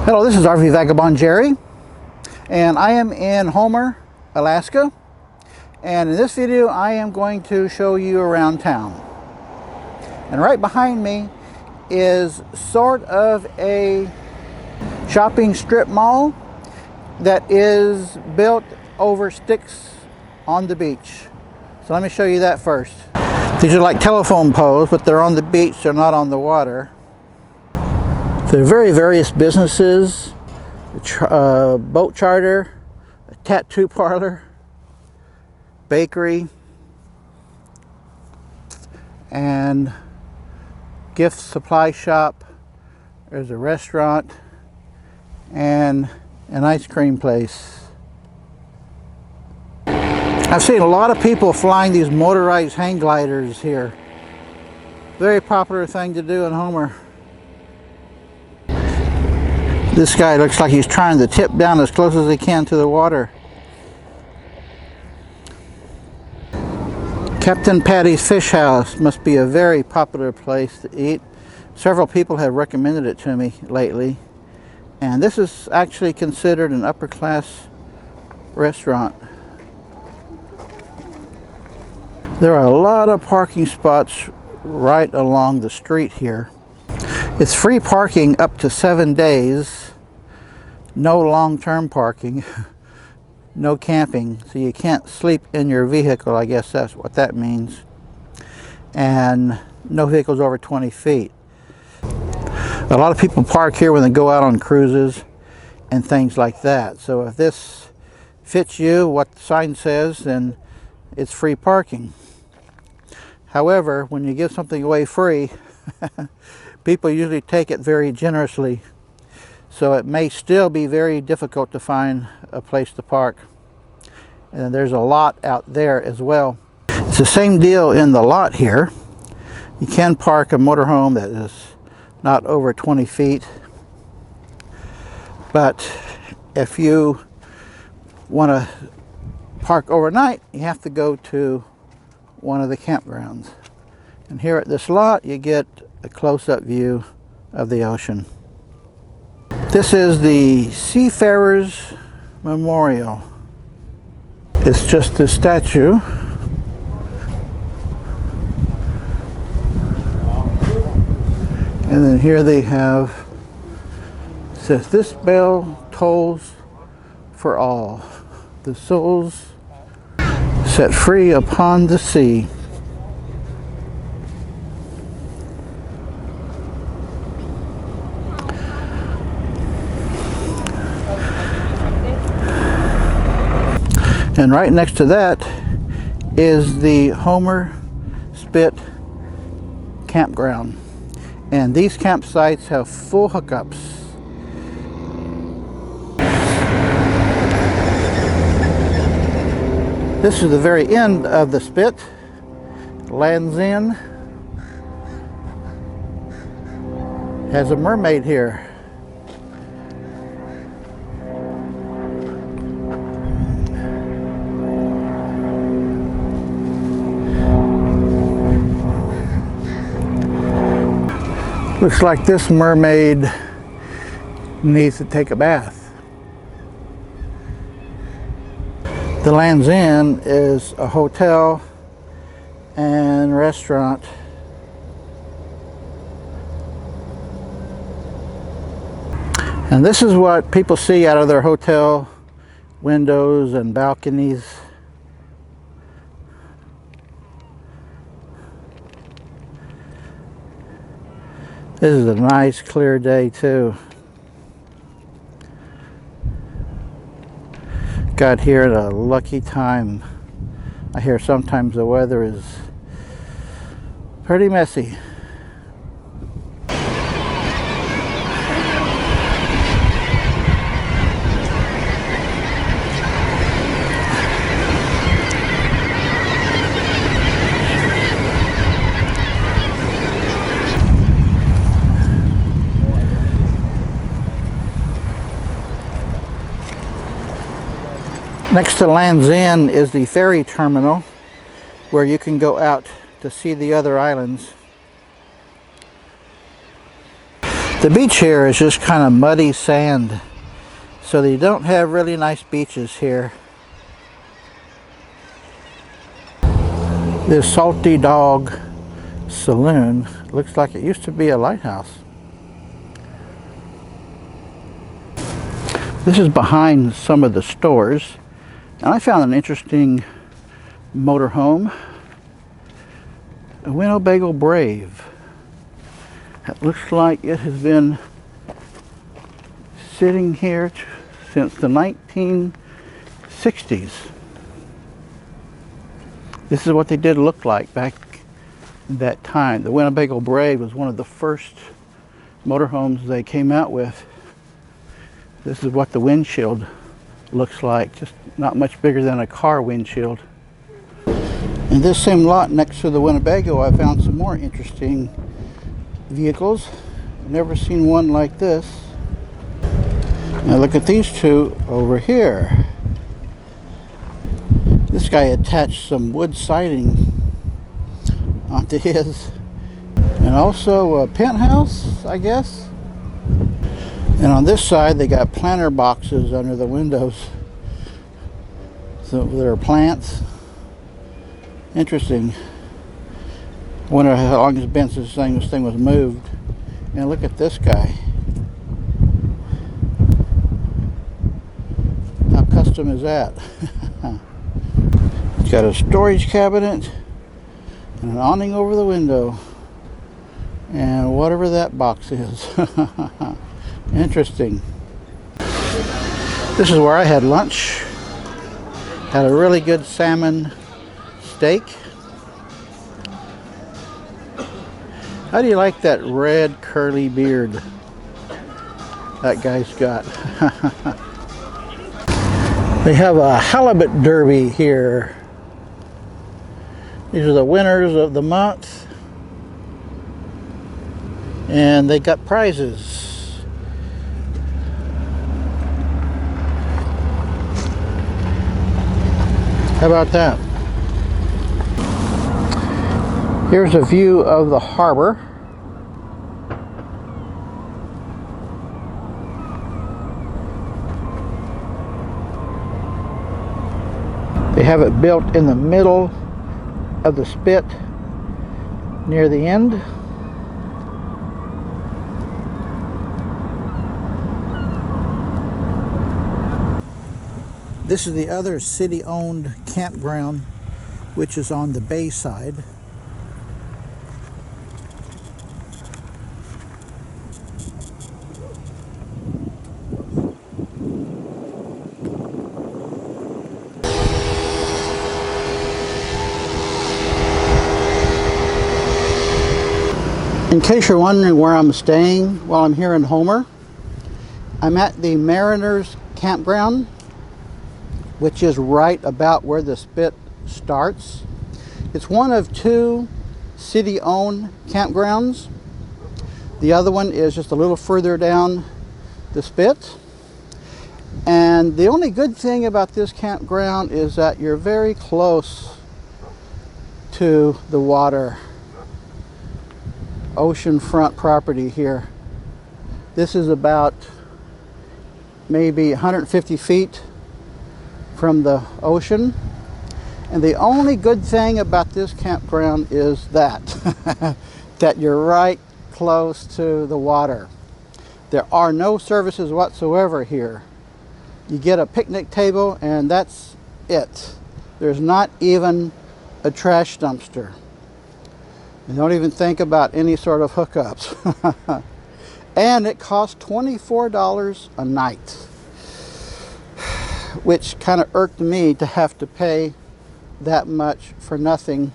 Hello, this is RV Vagabond Jerry, and I am in Homer, Alaska. And in this video, I am going to show you around town. And right behind me is sort of a shopping strip mall that is built over sticks on the beach. So let me show you that first. These are like telephone poles, but they're on the beach, they're not on the water. There are various businesses, boat charter, a tattoo parlor, bakery, and gift supply shop. There's a restaurant and an ice cream place. I've seen a lot of people flying these motorized hang gliders here. Very popular thing to do in Homer. This guy looks like he's trying to tip down as close as he can to the water. Captain Patty's Fish House must be a very popular place to eat. Several people have recommended it to me lately. And this is actually considered an upper class restaurant. There are a lot of parking spots right along the street here. It's free parking up to 7 days. No long-term parking. No camping. So you can't sleep in your vehicle, I guess that's what that means. And no vehicles over 20 feet. A lot of people park here when they go out on cruises and things like that. So if this fits you, what the sign says, then it's free parking. However, when you give something away free, people usually take it very generously. So it may still be very difficult to find a place to park. And there's a lot out there as well. It's the same deal in the lot here. You can park a motorhome that is not over 20 feet. But if you want to park overnight, you have to go to one of the campgrounds. And here at this lot, you get a close-up view of the ocean. This is the Seafarers Memorial. It's just a statue. And then here they have, it says, "This bell tolls for all, the souls set free upon the sea." And right next to that is the Homer Spit campground. And these campsites have full hookups. This is the very end of the Spit. Lands End has a mermaid here. Looks like this mermaid needs to take a bath. The Land's End is a hotel and restaurant. And this is what people see out of their hotel windows and balconies. This is a nice clear day too. Got here at a lucky time. I hear sometimes the weather is pretty messy. Next to Land's End is the ferry terminal, where you can go out to see the other islands. The beach here is just kind of muddy sand, so they don't have really nice beaches here. This Salty Dog Saloon looks like it used to be a lighthouse. This is behind some of the stores, and I found an interesting motorhome, a Winnebago Brave. It looks like it has been sitting here since the 1960s. This is what they did look like back in that time. The Winnebago Brave was one of the first motorhomes they came out with. This is what the windshield looks like, just not much bigger than a car windshield. In this same lot next to the Winnebago, I found some more interesting vehicles. I've never seen one like this. Now look at these two over here. This guy attached some wood siding onto his, and also a penthouse, I guess. And on this side they got planter boxes under the windows, so there are plants. Interesting. Wonder how long it's been since this thing was moved. And look at this guy. How custom is that? It's got a storage cabinet and an awning over the window, and whatever that box is. Interesting. This is where I had lunch. Had a really good salmon steak. How do you like that red curly beard that guy's got? They have a halibut derby here. These are the winners of the month, and they got prizes. How about that? Here's a view of the harbor. They have it built in the middle of the spit near the end. This is the other city-owned campground, which is on the bay side. In case you're wondering where I'm staying while I'm here in Homer, I'm at the Mariners Campground, which is right about where the spit starts. It's one of two city-owned campgrounds. The other one is just a little further down the spit. And the only good thing about this campground is that you're very close to the water. Oceanfront property here. This is about maybe 150 feet from the ocean, and the only good thing about this campground is that that you're right close to the water. There are no services whatsoever here. You get a picnic table and that's it. There's not even a trash dumpster. And don't even think about any sort of hookups. And it costs $24 a night, which kind of irked me to have to pay that much for nothing.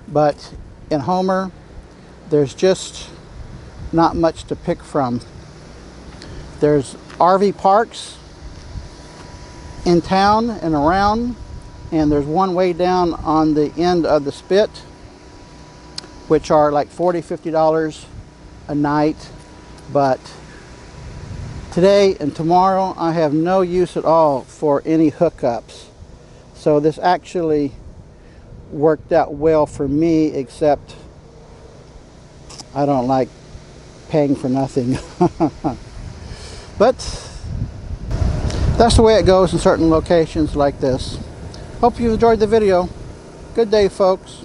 But in Homer, there's just not much to pick from. There's RV parks in town and around, and there's one way down on the end of the spit, which are like $40, $50 a night. But today and tomorrow I have no use at all for any hookups. So this actually worked out well for me, except I don't like paying for nothing. But that's the way it goes in certain locations like this. Hope you enjoyed the video. Good day, folks.